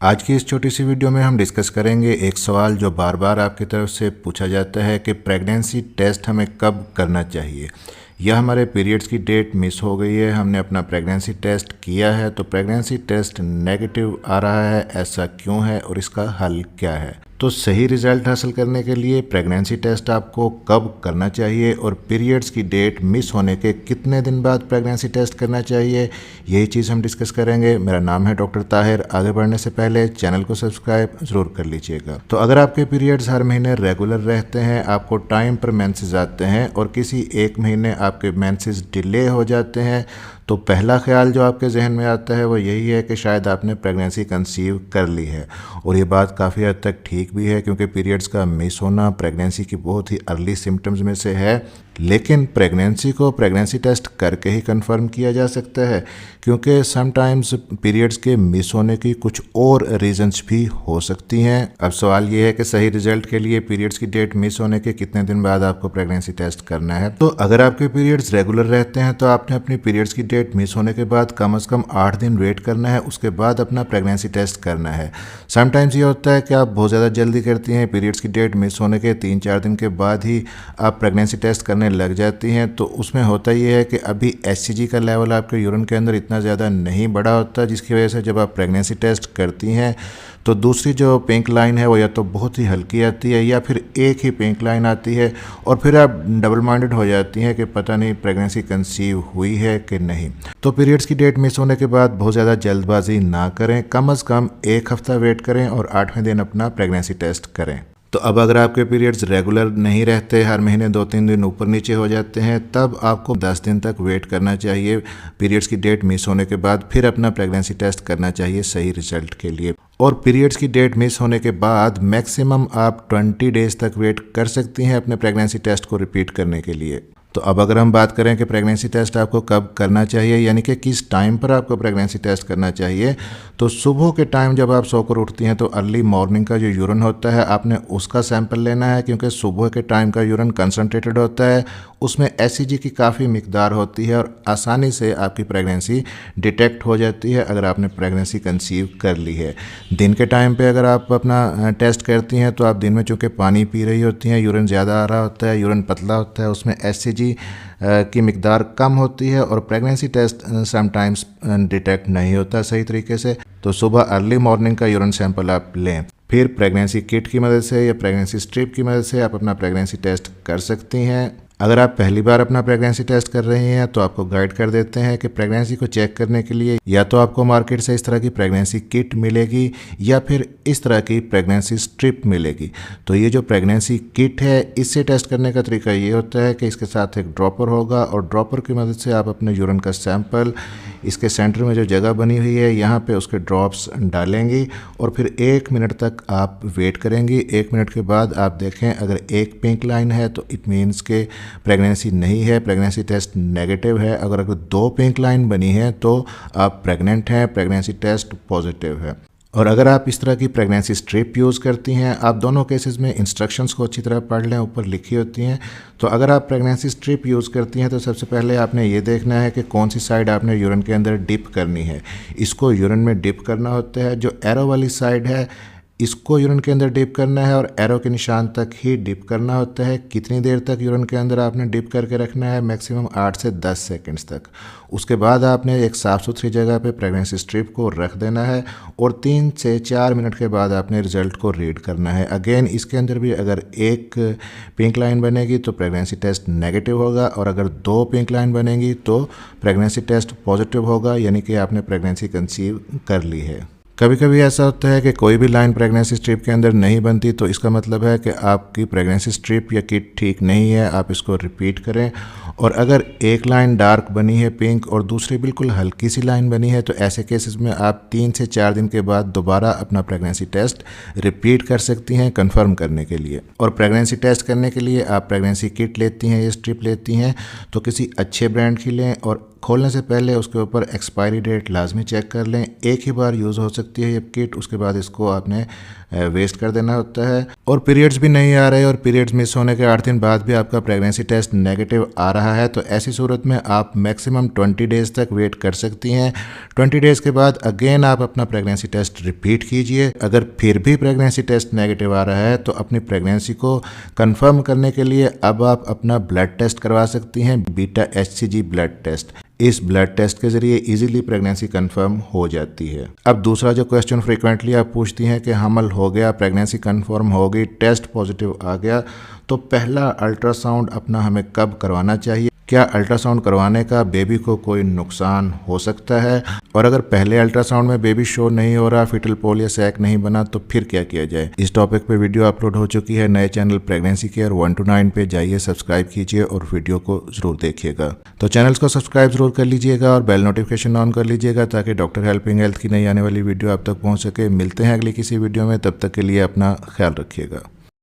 आज की इस छोटी सी वीडियो में हम डिस्कस करेंगे एक सवाल जो बार बार आपकी तरफ से पूछा जाता है कि प्रेगनेंसी टेस्ट हमें कब करना चाहिए। यह हमारे पीरियड्स की डेट मिस हो गई है, हमने अपना प्रेगनेंसी टेस्ट किया है तो प्रेगनेंसी टेस्ट नेगेटिव आ रहा है, ऐसा क्यों है और इसका हल क्या है। तो सही रिजल्ट हासिल करने के लिए प्रेगनेंसी टेस्ट आपको कब करना चाहिए और पीरियड्स की डेट मिस होने के कितने दिन बाद प्रेगनेंसी टेस्ट करना चाहिए, यही चीज़ हम डिस्कस करेंगे। मेरा नाम है डॉक्टर ताहिर। आगे बढ़ने से पहले चैनल को सब्सक्राइब ज़रूर कर लीजिएगा। तो अगर आपके पीरियड्स हर महीने रेगुलर रहते हैं, आपको टाइम पर मेंसेस आते हैं और किसी एक महीने आपके मेंसेस डिले हो जाते हैं, तो पहला ख्याल जो आपके जहन में आता है वो यही है कि शायद आपने प्रेगनेंसी कंसीव कर ली है। और ये बात काफ़ी हद तक ठीक भी है क्योंकि पीरियड्स का मिस होना प्रेगनेंसी की बहुत ही अर्ली सिम्टम्स में से है। लेकिन प्रेगनेंसी को प्रेगनेंसी टेस्ट करके ही कंफर्म किया जा सकता है क्योंकि समटाइम्स पीरियड्स के मिस होने की कुछ और रीजंस भी हो सकती हैं। अब सवाल ये है कि सही रिजल्ट के लिए पीरियड्स की डेट मिस होने के कितने दिन बाद आपको प्रेगनेंसी टेस्ट करना है। तो अगर आपके पीरियड्स रेगुलर रहते हैं तो आपने अपनी पीरियड्स की डेट मिस होने के बाद कम से कम 8 दिन वेट करना है, उसके बाद अपना प्रेगनेंसी टेस्ट करना है। समटाइम्स ये होता है कि आप बहुत ज़्यादा जल्दी करती हैं, पीरियड्स की डेट मिस होने के 3-4 दिन के बाद ही आप प्रेगनेंसी टेस्ट करने लग जाती हैं। तो उसमें होता ये है कि अभी एचसीजी का लेवल आपके यूरिन के अंदर इतना ज़्यादा नहीं बढ़ा होता, जिसकी वजह से जब आप प्रेगनेंसी टेस्ट करती हैं तो दूसरी जो पिंक लाइन है वो या तो बहुत ही हल्की आती है या फिर एक ही पिंक लाइन आती है और फिर आप डबल माइंडेड हो जाती हैं कि पता नहीं प्रेगनेंसी कंसीव हुई है कि नहीं। तो पीरियड्स की डेट मिस होने के बाद बहुत ज़्यादा जल्दबाजी ना करें, कम से कम 1 हफ्ता वेट करें और 8वें दिन अपना प्रेगनेंसी टेस्ट करें। तो अब अगर आपके पीरियड्स रेगुलर नहीं रहते, हर महीने 2-3 दिन ऊपर नीचे हो जाते हैं, तब आपको 10 दिन तक वेट करना चाहिए पीरियड्स की डेट मिस होने के बाद, फिर अपना प्रेगनेंसी टेस्ट करना चाहिए सही रिजल्ट के लिए। और पीरियड्स की डेट मिस होने के बाद मैक्सिमम आप 20 डेज तक वेट कर सकती हैं अपने प्रेगनेंसी टेस्ट को रिपीट करने के लिए। तो अब अगर हम बात करें कि प्रेगनेंसी टेस्ट आपको कब करना चाहिए, यानी कि किस टाइम पर आपको प्रेगनेंसी टेस्ट करना चाहिए, तो सुबह के टाइम जब आप सोकर उठती हैं तो अर्ली मॉर्निंग का जो यूरिन होता है आपने उसका सैंपल लेना है क्योंकि सुबह के टाइम का यूरिन कंसनट्रेटेड होता है, उसमें एचसीजी की काफ़ी मिकदार होती है और आसानी से आपकी प्रेगनेंसी डिटेक्ट हो जाती है अगर आपने प्रेगनेंसी कंसीव कर ली है। दिन के टाइम पे अगर आप अपना टेस्ट करती हैं तो आप दिन में चूँकि पानी पी रही होती हैं, यूरिन ज़्यादा आ रहा होता है, यूरिन पतला होता है, उसमें एचसीजी की मिकदार कम होती है और प्रेगनेंसी टेस्ट समटाइम्स डिटेक्ट नहीं होता सही तरीके से। तो सुबह अर्ली मॉर्निंग का यूरिन सैंपल आप लें, फिर प्रेगनेंसी किट की मदद से या प्रेगनेंसी स्ट्रिप की मदद से आप अपना प्रेगनेंसी टेस्ट कर सकती हैं। अगर आप पहली बार अपना प्रेगनेंसी टेस्ट कर रही हैं तो आपको गाइड कर देते हैं कि प्रेगनेंसी को चेक करने के लिए या तो आपको मार्केट से इस तरह की प्रेगनेंसी किट मिलेगी या फिर इस तरह की प्रेगनेंसी स्ट्रिप मिलेगी। तो ये जो प्रेगनेंसी किट है इससे टेस्ट करने का तरीका ये होता है कि इसके साथ एक ड्रॉपर होगा और ड्रॉपर की मदद से आप अपने यूरिन का सैंपल इसके सेंटर में जो जगह बनी हुई है यहाँ पे उसके ड्रॉप्स डालेंगी और फिर 1 मिनट तक आप वेट करेंगी। 1 मिनट के बाद आप देखें अगर एक पिंक लाइन है तो इट मीन्स के प्रेगनेंसी नहीं है, प्रेगनेंसी टेस्ट नेगेटिव है। अगर 2 पिंक लाइन बनी है तो आप प्रेग्नेंट हैं, प्रेगनेंसी टेस्ट पॉजिटिव है। और अगर आप इस तरह की प्रेगनेंसी स्ट्रिप यूज़ करती हैं, आप दोनों केसेस में इंस्ट्रक्शंस को अच्छी तरह पढ़ लें, ऊपर लिखी होती हैं। तो अगर आप प्रेगनेंसी स्ट्रिप यूज़ करती हैं तो सबसे पहले आपने ये देखना है कि कौन सी साइड आपने यूरिन के अंदर डिप करनी है। इसको यूरिन में डिप करना होता है, जो एरो वाली साइड है इसको यूरिन के अंदर डिप करना है और एरो के निशान तक ही डिप करना होता है। कितनी देर तक यूरिन के अंदर आपने डिप करके रखना है, मैक्सिमम 8 से 10 सेकंड्स तक। उसके बाद आपने एक साफ़ सुथरी जगह पे प्रेगनेंसी स्ट्रिप को रख देना है और 3 से 4 मिनट के बाद आपने रिज़ल्ट को रीड करना है। अगेन इसके अंदर भी अगर एक पिंक लाइन बनेगी तो प्रेगनेंसी टेस्ट नेगेटिव होगा और अगर 2 पिंक लाइन बनेंगी तो प्रेगनेंसी टेस्ट पॉजिटिव होगा, यानी कि आपने प्रेगनेंसी कंसीव कर ली है। कभी कभी ऐसा होता है कि कोई भी लाइन प्रेगनेंसी स्ट्रिप के अंदर नहीं बनती, तो इसका मतलब है कि आपकी प्रेगनेंसी स्ट्रिप या किट ठीक नहीं है, आप इसको रिपीट करें। और अगर एक लाइन डार्क बनी है पिंक और दूसरी बिल्कुल हल्की सी लाइन बनी है तो ऐसे केसेस में आप 3 से 4 दिन के बाद दोबारा अपना प्रेगनेंसी टेस्ट रिपीट कर सकती हैं कंफर्म करने के लिए। और प्रेगनेंसी टेस्ट करने के लिए आप प्रेगनेंसी किट लेती हैं या स्ट्रिप लेती हैं तो किसी अच्छे ब्रांड की लें और खोलने से पहले उसके ऊपर एक्सपायरी डेट लाजमी चेक कर लें। एक ही बार यूज़ हो सकती है ये किट, उसके बाद इसको आपने वेस्ट कर देना होता है। और पीरियड्स भी नहीं आ रहे और पीरियड्स मिस होने के 8 दिन बाद भी आपका प्रेगनेंसी टेस्ट नेगेटिव आ रहा है तो ऐसी सूरत में आप मैक्सिमम 20 डेज़ तक वेट कर सकती हैं। 20 डेज़ के बाद अगेन आप अपना प्रेगनेंसी टेस्ट रिपीट कीजिए। अगर फिर भी प्रेगनेंसी टेस्ट नेगेटिव आ रहा है तो अपनी प्रेगनेंसी को कंफर्म करने के लिए अब आप अपना ब्लड टेस्ट करवा सकती हैं, बीटा HCG ब्लड टेस्ट। इस ब्लड टेस्ट के जरिए इजीली प्रेगनेंसी कंफर्म हो जाती है। अब दूसरा जो क्वेश्चन फ्रीक्वेंटली आप पूछती हैं कि हमल हो गया, प्रेगनेंसी कंफर्म हो गई, टेस्ट पॉजिटिव आ गया, तो पहला अल्ट्रासाउंड अपना हमें कब करवाना चाहिए? क्या अल्ट्रासाउंड करवाने का बेबी को कोई नुकसान हो सकता है? और अगर पहले अल्ट्रासाउंड में बेबी शो नहीं हो रहा, फिटल पोल या सैक नहीं बना, तो फिर क्या किया जाए? इस टॉपिक पे वीडियो अपलोड हो चुकी है नए चैनल प्रेगनेंसी केयर 1 to 9 पे जाइए, सब्सक्राइब कीजिए और वीडियो को जरूर देखिएगा। तो चैनल्स को सब्सक्राइब जरूर कर लीजिएगा और बेल नोटिफिकेशन ऑन कर लीजिएगा ताकि डॉक्टर हेल्पिंग हेल्थ की नई आने वाली वीडियो आप तक पहुँच सके। मिलते हैं अगली किसी वीडियो में, तब तक के लिए अपना ख्याल रखिएगा।